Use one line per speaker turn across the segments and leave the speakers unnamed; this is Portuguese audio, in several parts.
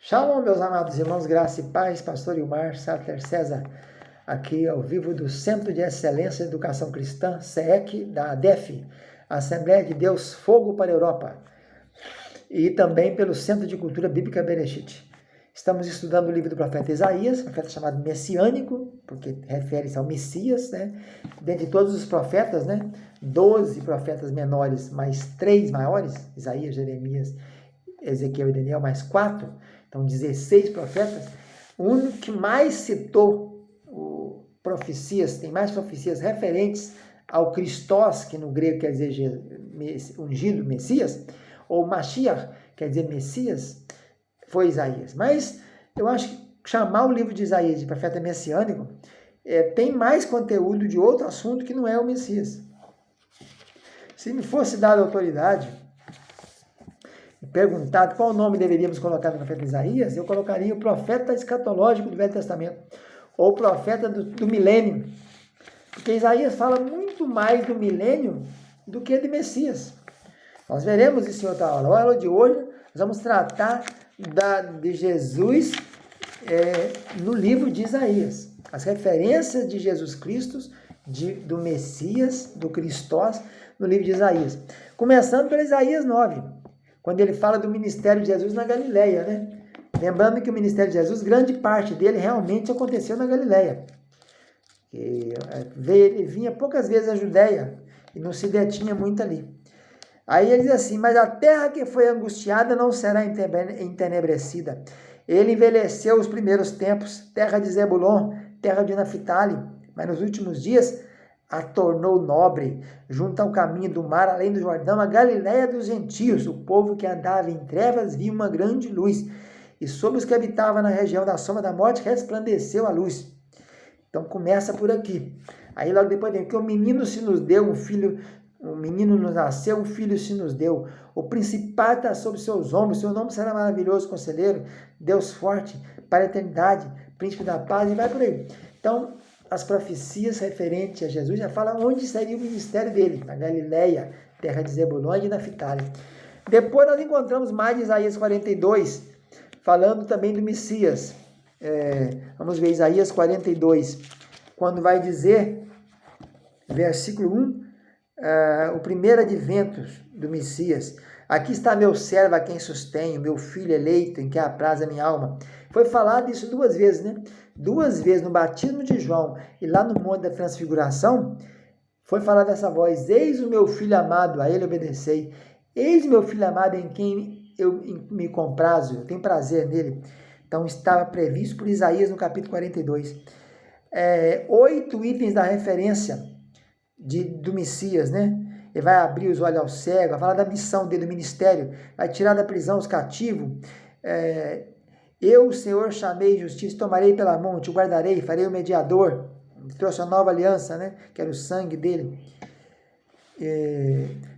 Shalom, meus amados irmãos, graça e paz, pastor Ilmar Sattler César, aqui ao vivo do Centro de Excelência em Educação Cristã, CEEC, da ADEF, Assembleia de Deus Fogo para a Europa, e também pelo Centro de Cultura Bíblica Bereshit. Estamos estudando o livro do profeta Isaías, profeta chamado messiânico, porque refere-se ao Messias, né? Dentre todos os profetas, 12 profetas menores, mais 3 maiores, Isaías, Jeremias, Ezequiel e Daniel, mais 4, então 16 profetas. O único que mais citou profecias, tem mais profecias referentes ao Christos, que no grego quer dizer ungido, Messias, ou Mashiach, quer dizer Messias, foi Isaías. Mas eu acho que chamar o livro de Isaías de profeta messiânico tem mais conteúdo de outro assunto que não é o Messias. Se me fosse dada autoridade e perguntado qual nome deveríamos colocar no profeta Isaías, eu colocaria o profeta escatológico do Velho Testamento, ou profeta do milênio, porque Isaías fala muito mais do milênio do que de Messias. Nós veremos isso em outra aula. A aula de hoje nós vamos tratar de Jesus no livro de Isaías. As referências de Jesus Cristo, do Messias, do Christos, no livro de Isaías. Começando pelo Isaías 9, quando ele fala do ministério de Jesus na Galileia, Lembrando que o ministério de Jesus, grande parte dele realmente aconteceu na Galileia. Ele vinha poucas vezes à Judéia e não se detinha muito ali. Aí ele diz assim: mas a terra que foi angustiada não será entenebrecida. Ele envelheceu os primeiros tempos, terra de Zebulon, terra de Naphtali, mas nos últimos dias a tornou nobre, junto ao caminho do mar, além do Jordão, a Galileia dos gentios. O povo que andava em trevas viu uma grande luz, e sobre os que habitavam na região da sombra da morte resplandeceu a luz. Então começa por aqui. Aí logo depois vem que o menino se nos deu, um filho, um menino nos nasceu, um filho se nos deu. O principado está sobre seus ombros, seu nome será maravilhoso, conselheiro, Deus forte, para a eternidade, príncipe da paz, e vai por aí. Então, as profecias referentes a Jesus já falam onde seria o ministério dele, na Galileia, terra de Zebulon e de Naphtali. Depois nós encontramos mais de Isaías 42, falando também do Messias. Vamos ver Isaías 42, quando vai dizer, versículo 1, o primeiro advento do Messias. Aqui está meu servo a quem sustenho, meu filho eleito em que apraz a minha alma. Foi falado isso duas vezes, Duas vezes no batismo de João e lá no Monte da Transfiguração, foi falada essa voz: eis o meu filho amado, a ele obedecei. Eis o meu filho amado em quem eu me comprazo, eu tenho prazer nele. Então estava previsto por Isaías no capítulo 42. 8 itens da referência do Messias, Ele vai abrir os olhos ao cego, vai falar da missão dele, do ministério, vai tirar da prisão os cativos. Eu, o Senhor, chamei justiça, tomarei pela mão, te guardarei, farei o mediador. Trouxe a nova aliança, que era o sangue dele.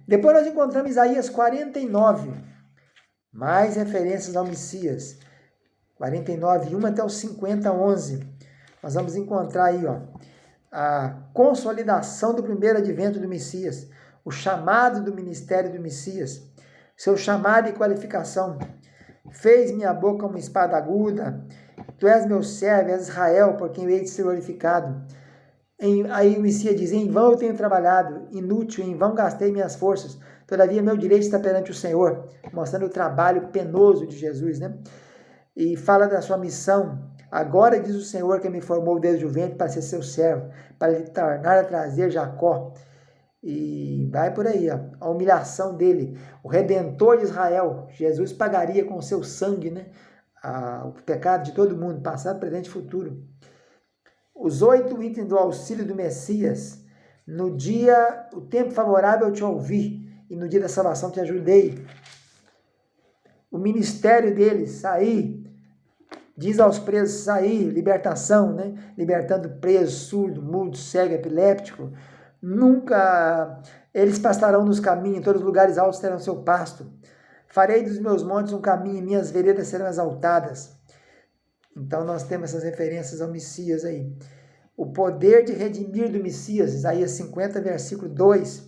Depois nós encontramos Isaías 49, mais referências ao Messias. 49, 1 até o 50, 11. Nós vamos encontrar aí, a consolidação do primeiro advento do Messias, o chamado do ministério do Messias, seu chamado e qualificação. Fez minha boca uma espada aguda, tu és meu servo, és Israel, por quem eu hei de ser glorificado. Aí o Messias diz: em vão eu tenho trabalhado, inútil, em vão gastei minhas forças, todavia meu direito está perante o Senhor, mostrando o trabalho penoso de Jesus, E fala da sua missão. Agora diz o Senhor que me formou desde o ventre para ser seu servo, para lhe tornar a trazer Jacó. E vai por aí, a humilhação dele, o Redentor de Israel. Jesus pagaria com o seu sangue, o pecado de todo mundo, passado, presente e futuro. Os 8 itens do auxílio do Messias. No dia, o tempo favorável eu te ouvi, e no dia da salvação te ajudei. O ministério dele, sair, diz aos presos sair, libertação, libertando preso, surdo, mudo, cego, epiléptico. Nunca eles passarão nos caminhos, em todos os lugares altos terão seu pasto. Farei dos meus montes um caminho, e minhas veredas serão exaltadas. Então nós temos essas referências ao Messias aí. O poder de redimir do Messias, Isaías 50, versículo 2.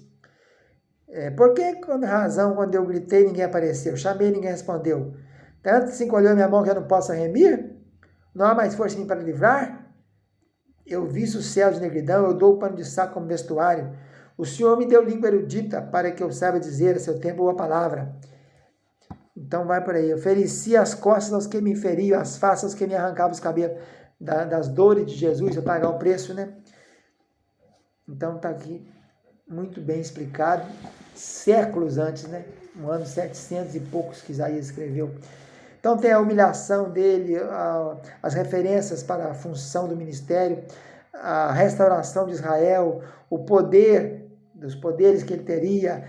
Por que, com razão, quando eu gritei, ninguém apareceu? Chamei, ninguém respondeu. Tanto se encolheu minha mão que eu não possa remir? Não há mais força em mim para livrar? Eu visto o céu de negridão, eu dou o pano de saco como vestuário. O Senhor me deu língua erudita para que eu saiba dizer a seu tempo a palavra. Então vai por aí. Ofereci as costas aos que me feriam, as faces aos que me arrancavam os cabelos. Das dores de Jesus, para pagar o preço, né? Então está aqui muito bem explicado, séculos antes, né? No ano 700 e poucos que Isaías escreveu. Então tem a humilhação dele, as referências para a função do ministério, a restauração de Israel, o poder, dos poderes que ele teria,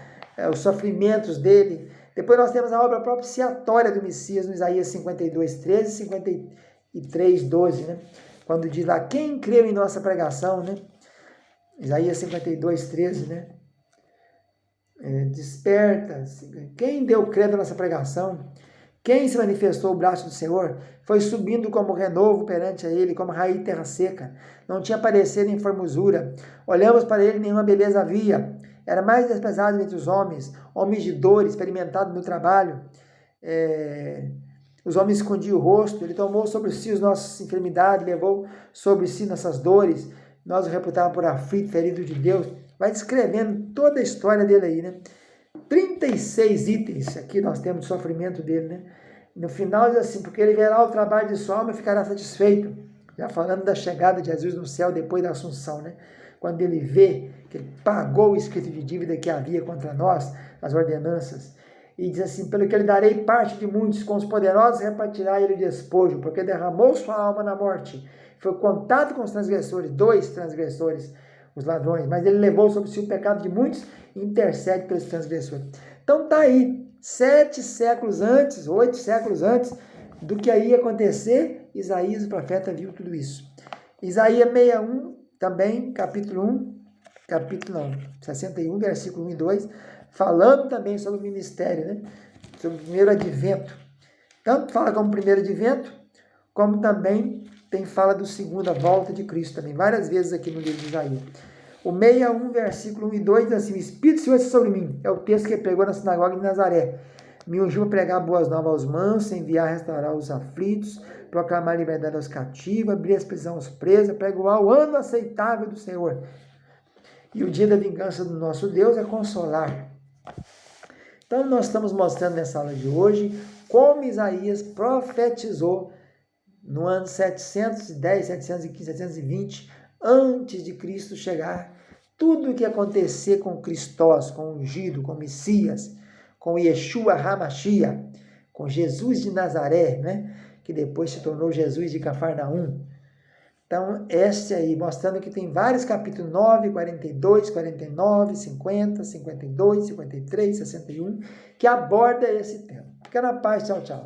os sofrimentos dele. Depois nós temos a obra propiciatória do Messias no Isaías 52, 13 e 53, 12, né? Quando diz lá, quem creu em nossa pregação, né? Isaías 52, 13, né? Desperta, quem deu credo à nossa pregação? Quem se manifestou o braço do Senhor? Foi subindo como renovo perante a ele, como raiz de terra seca. Não tinha parecer nem formosura. Olhamos para ele, nenhuma beleza havia. Era mais desprezado entre os homens, homens de dor, experimentado no trabalho. Os homens escondiam o rosto. Ele tomou sobre si as nossas enfermidades, levou sobre si nossas dores. Nós o reputávamos por aflito, ferido de Deus. Vai descrevendo toda a história dele aí, né? 36 itens aqui nós temos de sofrimento dele, né? No final diz assim, porque ele verá o trabalho de sua alma e ficará satisfeito. Já falando da chegada de Jesus no céu depois da assunção, né? Quando ele vê que ele pagou o escrito de dívida que havia contra nós, as ordenanças, e diz assim, pelo que ele darei parte de muitos, com os poderosos repartirá ele o despojo, porque derramou sua alma na morte, foi contado com os transgressores, 2 transgressores, os ladrões, mas ele levou sobre si o pecado de muitos e intercede pelos transgressores. Então tá aí, 7 séculos antes, 8 séculos antes do que aí ia acontecer, Isaías, o profeta, viu tudo isso. Isaías 61, também, capítulo 61, versículo 1 e 2, falando também sobre o ministério, né? Sobre o primeiro advento. Tanto fala como primeiro advento, como também tem fala do segunda volta de Cristo também, várias vezes aqui no livro de Isaías. O 61, versículo 1 e 2 diz assim, o Espírito do Senhor está sobre mim, é o texto que ele pregou na sinagoga de Nazaré. Me ungiu a pregar boas novas aos mansos, enviar a restaurar os aflitos, proclamar a liberdade aos cativos, abrir as prisões aos presos, pregoar o ano aceitável do Senhor. E o dia da vingança do nosso Deus é consolar. Então nós estamos mostrando nessa aula de hoje como Isaías profetizou no ano 710, 715, 720, antes de Cristo chegar, tudo o que ia acontecer com Cristós, com o ungido, com o Messias, com Yeshua HaMashiach, com Jesus de Nazaré, né? Que depois se tornou Jesus de Cafarnaum. Então, esse aí, mostrando que tem vários capítulos 9, 42, 49, 50, 52, 53, 61, que aborda esse tema. Fica na paz, tchau, tchau.